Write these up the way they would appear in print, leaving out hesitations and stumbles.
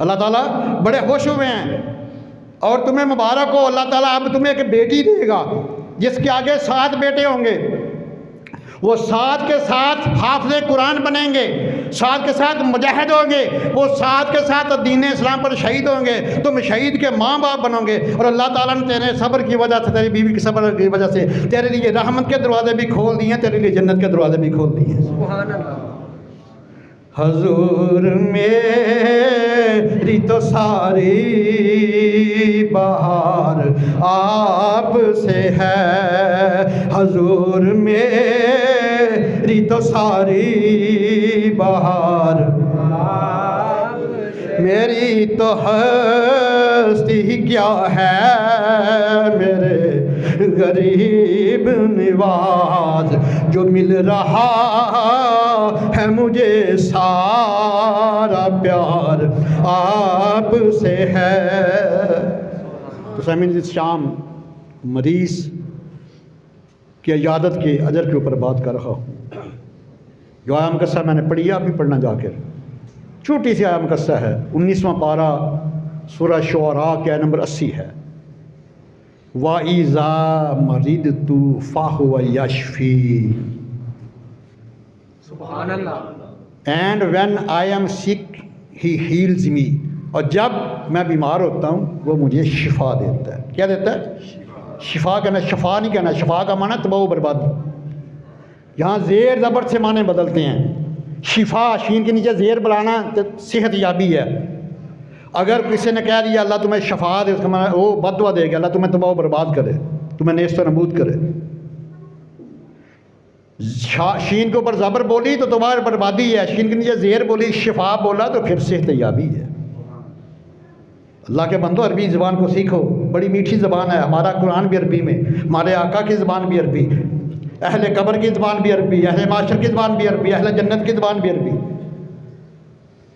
अल्लाह ताला बड़े खुश हुए हैं और तुम्हें मुबारक हो, अल्लाह ताला अब तुम्हें एक बेटी देगा जिसके आगे 7 बेटे होंगे। वो 7 के 7 हाफ़िज़ कुरान बनेंगे, 7 के 7 मुजाहिद होंगे, वो 7 के 7 दीन इस्लाम पर शहीद होंगे। तुम शहीद के माँ बाप बनोगे और अल्लाह ताला ने तेरे सब्र की वजह से, तेरी बीवी के सब्र की वजह से तेरे लिए रहमत के दरवाजे भी खोल दिए हैं, तेरे लिए जन्नत के दरवाजे भी खोल दिए हैं। सुभान अल्लाह। हजूर मेरी तो सारी बहार आप से है, हजूर मेरी तो सारी बहार मेरी तो हस्ती क्या है, मेरे गरीब निवाज जो मिल रहा है मुझे सारा प्यार आप से है। तो सामीन, इस शाम मरीज़ की इयादत के अजर के ऊपर बात कर रहा हूँ। जो आयम कस्सा मैंने पढ़ी, आप भी पढ़ना जाकर, छोटी सी आयम कस्सा है, 19वां पारा सूरह शुअरा के आयत नंबर 80 है। वाइज़ा मरिदतु फाहुव यशफी, सुभान अल्लाह, and when I am sick he heals me, और जब मैं बीमार होता हूँ वो मुझे शिफा देता है। क्या देता है? शिफा कहना, शफा नहीं कहना। शफा का माना तबाह बर्बादी। यहाँ ज़ेर ज़बर से माने बदलते हैं। शिफा शीन के नीचे ज़ेर बुलाना तो सेहत याबी है। अगर किसी ने कह दिया अल्लाह तुम्हें शफा दे, उसका माना वो बददुआ देगा, अल्लाह तुम्हें तबाह बर्बाद करे, तुम्हें नेस्त नबूद करे। शीन के ऊपर ज़बर बोली तो तुम्हारी बर्बादी है, शीन के नीचे ज़ेर बोली, शिफा बोला तो फिर सेहत याबी है। अल्लाह के बंदो, अरबी ज़बान को सीखो, बड़ी मीठी ज़बान है। हमारा कुरान भी अरबी में, हमारे आका की ज़बान भी अरबी, अहले कब्र की ज़बान भी अरबी, अहले माशर की ज़बान भी अरबी, अहले जन्नत की ज़बान भी अरबी।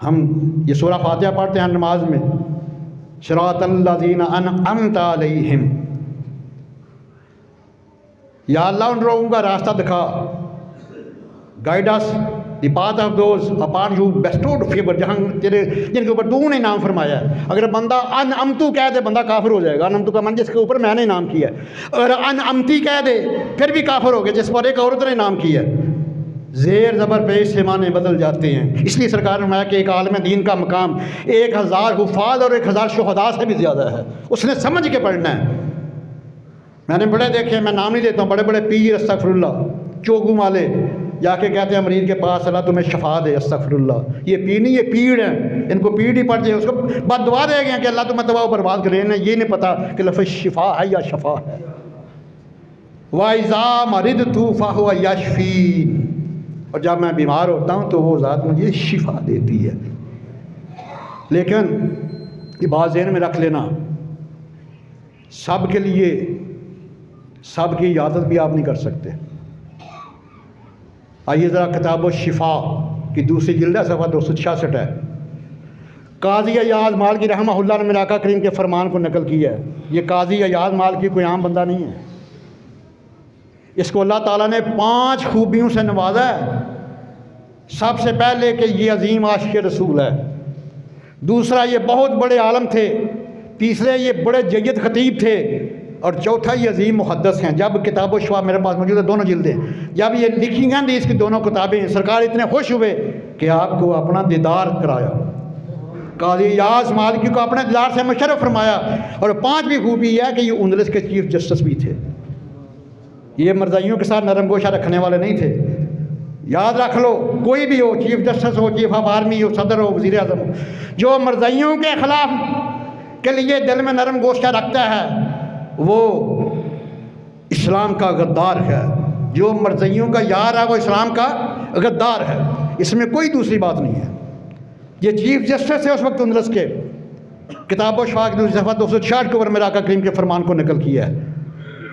हम ये सूरा फातिहा पढ़ते हैं नमाज में, सिरातल्लज़ीना अनअमता अलैहिम, या अल्लाह उन लोगों का रास्ता दिखा, guide us the path of those upon you bestowed favour, जहाँ तेरे जिनके ऊपर तूने इनाम फरमाया है। अगर बंदा अनअमतू कह दे, बंदा काफिर हो जाएगा। अनअमतू का मन जिसके ऊपर मैंने इनाम किया है। अगर अनअमती कह दे फिर भी काफिर हो गए, जिस पर एक औरत ने इनाम किया है। ज़ेर ज़बर पे इससे माने बदल जाते हैं। इसलिए सरकार ने फरमाया कि एक आलिम दीन का मकाम 1000 हुफ़ाज़ और 1000 शुहदा से भी ज़्यादा है। उसने समझ के पढ़ना है। मैंने बड़े देखे, मैं नाम नहीं देता हूँ, बड़े बड़े पीर अस्तगफिरुल्लाह चोगू वाले जाके कहते हैं मरीज़ के पास, अल्लाह तुम्हें शफा दे, अस्तगफिरुल्लाह। ये पीर नहीं, ये पीड़ हैं, इनको पीड़ ही पड़ जाए, उसको बद्दुआ दे गए कि अल्लाह तुम्हें तबाह बर्बाद करे। इन्हें ये नहीं पता कि लफ़्ज़ शिफा है या शफा है। वाइज़ा मरिदतु फहुव यशफीन, और जब मैं बीमार होता हूँ तो वो ज़ात मुझे शिफा देती है। लेकिन ये बात ज़हन में रख लेना, सब के लिए सब की इजाज़त भी आप नहीं कर सकते। आइए ज़रा किताब शिफा की दूसरी जिल्द है, सफ़ा 266 है। काजी अयाज़ मालिकी रहमहुल्लाह ने मेरे आका करीम के फरमान को नकल किया है। ये काजी अयाज़ मालिकी कोई आम बंदा नहीं है। इसको अल्लाह ताला ने 5 खूबियों से नवाजा है। सबसे पहले कि ये अजीम आशिक रसूल है, दूसरा ये बहुत बड़े आलम थे, तीसरे ये बड़े जय्यद खतीब थे, और चौथा ये अजीम मुहद्दिस हैं। जब किताब शिफा मेरे पास मौजूद है, दोनों जिल्दें, जब ये लिखी गई थी इसकी दोनों किताबें, सरकार इतने खुश हुए कि आपको अपना दीदार कराया, काज़ी अयाज़ मालिकी को अपने दीदार से मुशर्रफ फरमाया। और 5वीं खूबी है कि ये उंदलस के चीफ जस्टिस भी थे। ये मर्ज़ाइयों के साथ नरम गोशा रखने वाले नहीं थे। याद रख लो, कोई भी हो, चीफ जस्टिस हो, चीफ ऑफ आर्मी हो, सदर हो, वज़ीर आज़म हो, जो मर्ज़ाइयों के ख़िलाफ़ के लिए दिल में नरम गोशा रखता है वो इस्लाम का गद्दार है। जो मर्ज़ाइयों का यार है वो इस्लाम का गद्दार है। इसमें कोई दूसरी बात नहीं है। ये चीफ जस्टिस है उस वक्त उंदलस के। किताब शिफा की दूसरी सफ़ा 266 के ऊपर मेरे आका करीम के फरमान को नकल किया है।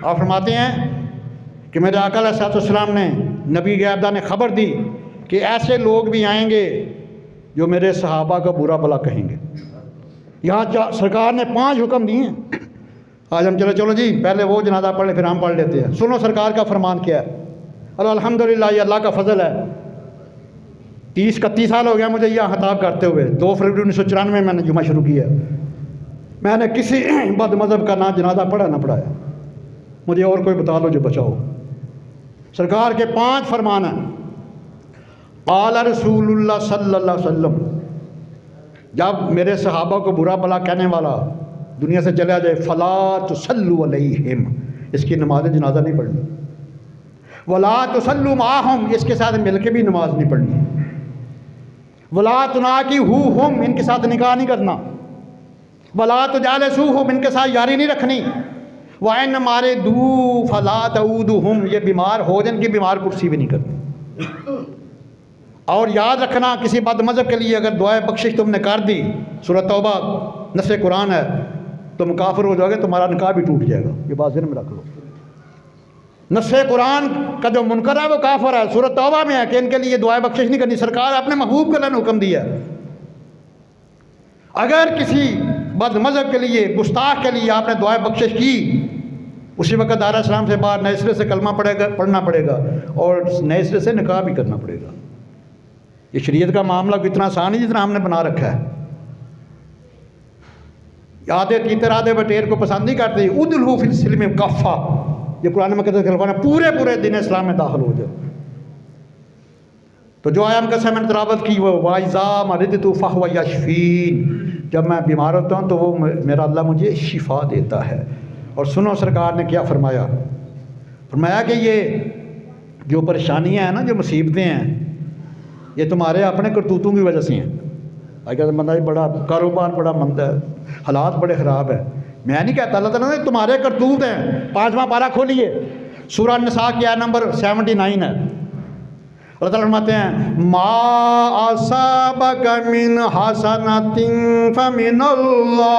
आप फरमाते हैं कि मेरे आका अलैहिस्सलाम ने, नबी गैबदा ने खबर दी कि ऐसे लोग भी आएंगे जो मेरे सहाबा का बुरा भला कहेंगे। यहाँ सरकार ने 5 हुक्म दिए हैं। आज हम चलो जी पहले वो जनाजा पढ़ ले, फिर हम पढ़ लेते हैं। सुनो सरकार का फरमान क्या है। अल्हम्दुलिल्लाह, ये अल्लाह का फजल है। 30-31 साल हो गया मुझे यह खिताब करते हुए। 2 फरवरी 1994 में मैंने जुमा शुरू किया। मैंने किसी बद मज़हब का ना जनाजा पढ़ा ना पढ़ाया। मुझे और कोई बता दो जो बचाओ। सरकार के 5 फरमान हैं। आला रसूलुल्लाह सल्लल्लाहु अलैहि वसल्लम, जब मेरे सहाबा को बुरा भला कहने वाला दुनिया से चला जाए, फ़ला तुसल्लु अलैहिम, इसकी नमाज जनाजा नहीं पढ़नी। वला तुसल्लु माहुम, इसके साथ मिल के भी नमाज नहीं पढ़नी। वला तुनाकिहुहुम, इनके साथ निकाह नहीं करना। वला तुजालिसुहुम, इनके साथ यारी नहीं रखनी। वाइन मारे दू फला तऊदुहुम, ये बीमार हो जाए इनकी बीमार कुर्सी भी नहीं करनी। और याद रखना, किसी बद मज़हब के लिए अगर दुआए बख्शिश तुमने कर दी, सूरह तौबा नस्से कुरान है, तुम काफिर हो जाओगे, तुम्हारा निकाह भी टूट जाएगा। ये बात ज़हन में रख लो। नस्से कुरान का जो मुनकर है वो काफिर है। सूरह तौबा में है कि इनके लिए दुआए बख्शिश नहीं करनी। सरकार अपने महबूब के लिए हुक्म दिया। अगर किसी बद मज़हब के लिए, गुस्ताख के लिए आपने दुआए बख्शिश की, उसी वक्त दायरा इस्लाम से बाहर नए सिरे से कलमा पढ़ना पड़ेगा और नए सिरे से निकाह भी करना पड़ेगा। ये शरीयत का मामला इतना आसान है जितना हमने बना रखा है। आधे तीतर आधे बटेर को पसंद नहीं करते। उदलहू फिल सिल्म काफ़ा, ये कुरान में कहते हैं पूरे दिन इस्लाम में दाखिल हो जाए। तो जो आयाम का मैंने तलावत की वो वाइज़ा मरिदतु फहुव यशफीन, जब मैं बीमार होता हूँ तो वो मेरा अल्लाह मुझे शिफा देता है। और सुनो सरकार ने क्या फरमाया। फरमाया कि ये जो परेशानियाँ हैं ना, जो मुसीबतें हैं, ये तुम्हारे अपने करतूतों की वजह से हैं। अगर बंदा बड़ा कारोबार बड़ा मंद है, हालात बड़े ख़राब है, मैं नहीं कहता, अल्लाह ताला ने तुम्हारे करतूत हैं। 5वां पारा खोलिए, सूरह निसा की आयत नंबर 79 है। अल्लाह ताला फरमाते हैं, मा असाबका मिन हसनतिन फमिनल्लाह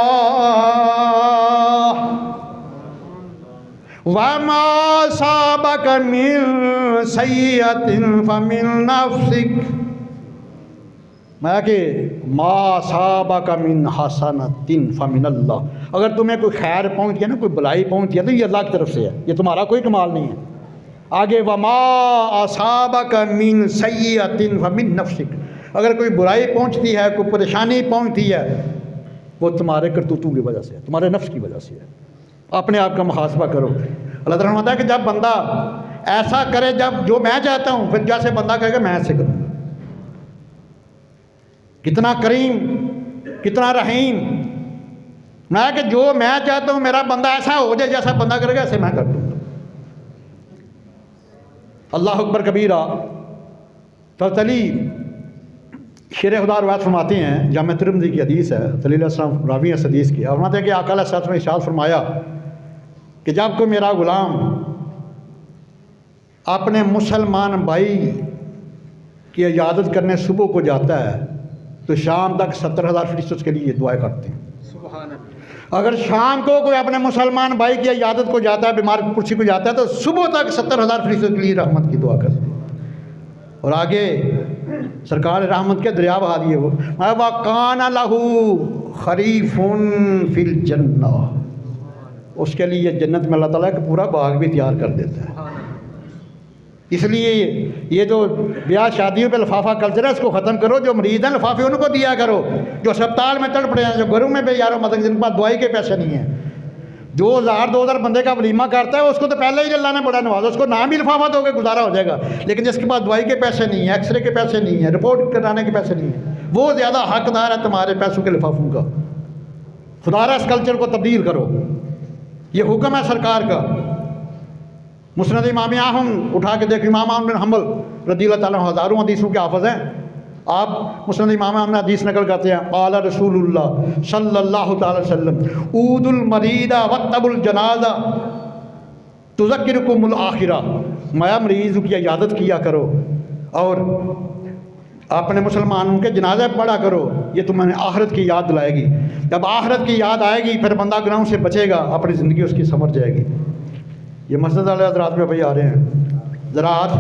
व मा असाबका मिन सय्यतिन फमिन नफ्सिक। मैं कि मा असाबका मिन हसनतिन फमिनल्लाह, अगर तुम्हें कोई खैर पहुँच गया ना, कोई भलाई पहुँच गया तो ये अल्लाह की तरफ से है, ये तुम्हारा कोई कमाल नहीं है। आगे वमा असाबका मिन सय्यतिन फमिन नफ्सिक, अगर कोई बुराई पहुँचती है, कोई परेशानी पहुँचती है, वो तुम्हारे करतूतों की वजह से है, तुम्हारे नफ्स की वजह से है। अपने आप का मुहासबा करो। अल्लाह ताला कहता है कि जब बंदा ऐसा करे, जब जो मैं चाहता हूँ, फिर जैसे बंदा कहेगा मैं ऐसे करूँगा। कितना करीम, कितना रहीम। मैं कि जो मैं चाहता हूँ मेरा बंदा ऐसा हो जाए, जैसा बंदा करेगा ऐसे मैं कर दूँगा। अल्लाह अकबर कबीरा। तो तली शेर खुदा रवायत फरमाते हैं, जामे तिरमिज़ी की हदीस है, तलील अस्सलाम रावी है हदीस की। और फरमाते हैं कि आका अलैहि सल्लल्लाहु अलैहि वसल्लम ने इरशाद फरमाया कि जब कोई मेरा ग़ुलाम अपने मुसलमान भाई की इजाज़त करने सुबह को जाता है तो शाम तक 70,000 फरिश्ते उसके लिए दुआएं करते हैं। सुभान अल्लाह। अगर शाम को कोई अपने मुसलमान भाई की इजाज़त को जाता है, बीमार कुर्सी को जाता है, तो सुबह तक 70,000 फरिश्ते के लिए रहमत की दुआ करते हैं। और आगे सरकार ने रहमत के दरिया बहा दिए। वो काना लहू खरीफुन फिल जन्ना, उसके लिए जन्नत में अल्लाह ताला का पूरा बाग भी तैयार कर देता है। इसलिए ये जो ब्याह शादियों पे लिफाफा कल्चर है, इसको ख़त्म करो। जो मरीज़ हैं लिफाफे उनको दिया करो, जो अस्पताल में तड़प रहे हैं, जो घरों में बेयारों मतलब जिनके पास दवाई के पैसे नहीं हैं। 2,000 बंदे का वलीमा करता है, उसको तो पहले ही अल्लाह ने बड़ा नवाजा, उसको नाम ही लिफाफा दोगे गुजारा हो जाएगा। लेकिन जिसके पास दवाई के पैसे नहीं है, एक्सरे के पैसे नहीं है, रिपोर्ट कराने के पैसे नहीं है, वो ज़्यादा हकदार है तुम्हारे पैसों के लिफाफों का। खुदारा इस कल्चर को तब्दील करो, ये हुक्म है सरकार का। मुस्नद इमाम अहमद उठा के देख, इमाम अहमद बिन हंबल रज़ियल्लाहु ताला अन्हु हज़ारों हदीसों के हाफ़िज़ हैं। आप मुस्नद इमाम अहमद हदीस नकल करते हैं, क़ाला रसूलुल्लाह सल्लल्लाहु ताला अलैहि वसल्लम ऊदुल मरीदा वत्तबुल जनाजा तुज़क्किरुकुमुल आखिरा, माया मरीज़ की इयादत किया करो और अपने मुसलमानों के जनाजे पढ़ा करो, ये तुम्हें आखिरत की याद दिलाएगी। जब आखिरत की याद आएगी फिर बंदा गुनाहों से बचेगा, अपनी ज़िंदगी उसकी संवर जाएगी। ये मस्जिद वाले हज़रात में भाई आ रहे हैं, ज़रा आज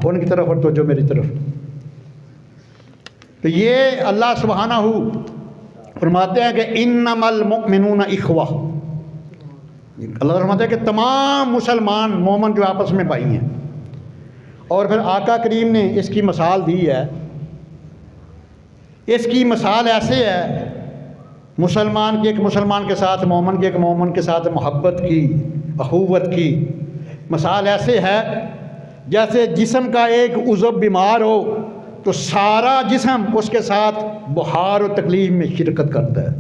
उनकी तरफ और तो जो मेरी तरफ। तो ये अल्लाह सुब्हानहू फरमाते हैं कि इन्नमल मुमिनूना इख्वा, अल्लाह फरमाते हैं कि तमाम मुसलमान मोमन जो आपस में भाई हैं। और फिर आका करीम ने इसकी मिसाल दी है इसकी मिसाल ऐसे है, मुसलमान की एक मुसलमान के साथ, मोमन की एक मोमन के साथ मोहब्बत की, अखुवत की मिसाल ऐसे है जैसे जिस्म का एक उज़्व बीमार हो तो सारा जिस्म उसके साथ बुखार और तकलीफ़ में शिरकत करता है।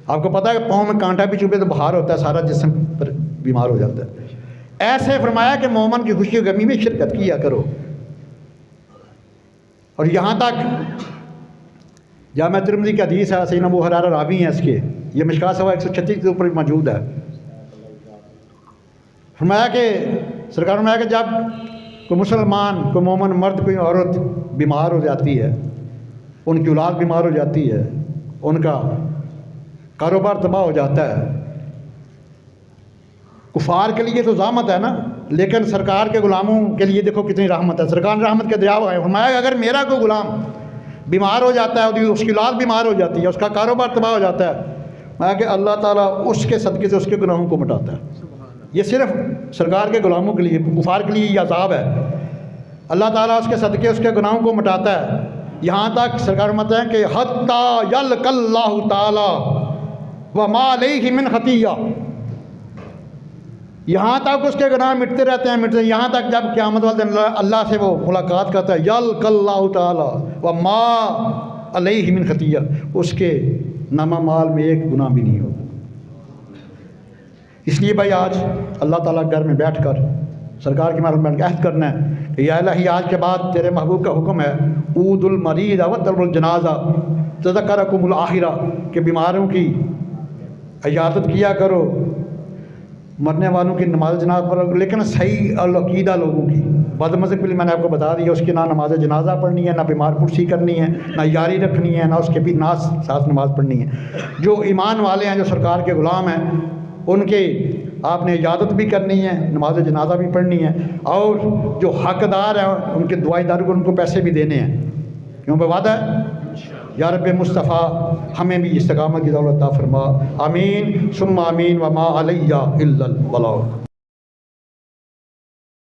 आपको पता है कि पाँव में कांटा भी चुभे तो बुखार होता है, सारा जिस्म पर बीमार हो जाता है। ऐसे फरमाया कि मोमन की खुशी गमी में शिरकत किया करो। और यहाँ तक जामा तिरमिज़ी की हदीस है, सैयदना अबू हुरैरा रावी हैं इसके, ये मिशकात सवा 136 के ऊपर मौजूद है। फरमाया कि सरकार फरमाया कि जब कोई मुसलमान, कोई मोमन मर्द, कोई औरत बीमार हो जाती है, उनकी औलाद बीमार हो जाती है, उनका कारोबार तबाह हो जाता है, कुफार के लिए तो ज़ामत है ना, लेकिन सरकार के गुलामों के लिए देखो कितनी रहमत है। सरकार रहमत के दरिया है। फरमाया अगर मेरा कोई गुलाम बीमार हो जाता है, उसकी औलाद बीमार हो जाती है, उसका कारोबार तबाह हो जाता है, मैं कि अल्लाह ताला उसके सदक़े से उसके गुनाहों को मिटाता है। ये सिर्फ सरकार के गुलामों के लिए, कुफार के लिए ये अज़ाब है। अल्लाह ताला उसके सदक़े उसके गुनाहों को मिटाता है। यहाँ तक सरकार कहते हैं कि हत्ता यल्क़ल्लाहु ताला व मा अलैहि मिन खतिया, यहाँ तक उसके गुनाह मिटते रहते हैं, मिटते, यहाँ तक जब क़यामत वाले दिन अल्लाह से वो मुलाकात करता है, यल्क़ल्लाहु ताला व मा अलैहि मिन खतिया, उसके नामा माल में एक गुनाह भी नहीं होगा। इसलिए भाई आज अल्लाह ताला घर में बैठ कर सरकार के मार्ग में अहद करना है कि या इलाही आज के बाद तेरे महबूब का हुक्म है, ऊदुल मरीद व तलबुल जनाजा तज़क्कुरुल आखिरा, के बीमारों की इजाज़त किया करो, मरने वालों की नमाज जनाजा पढ़ो, लेकिन सही अकीदा लोगों की। बदमज़हब के लिए मैंने आपको बता दिया, उसकी ना नमाज जनाजा पढ़नी है, ना बीमार पुरसी करनी है, ना यारी रखनी है, ना उसके भी ना साथ नमाज पढ़नी है। जो ईमान वाले हैं, जो सरकार के ग़ुलाम हैं, उनके आपने इजाज़त भी करनी है, नमाज जनाजा भी पढ़नी है, और जो हकदार हैं उनके दुआईदार को उनको पैसे भी देने हैं। क्यों वादा है या रब्बे मुस्तफ़ा हमें भी इस्तिक़ामत की दौलत अता फरमा। आमीन सुम्मा आमीन व मा अलैया इल्लल बलाग।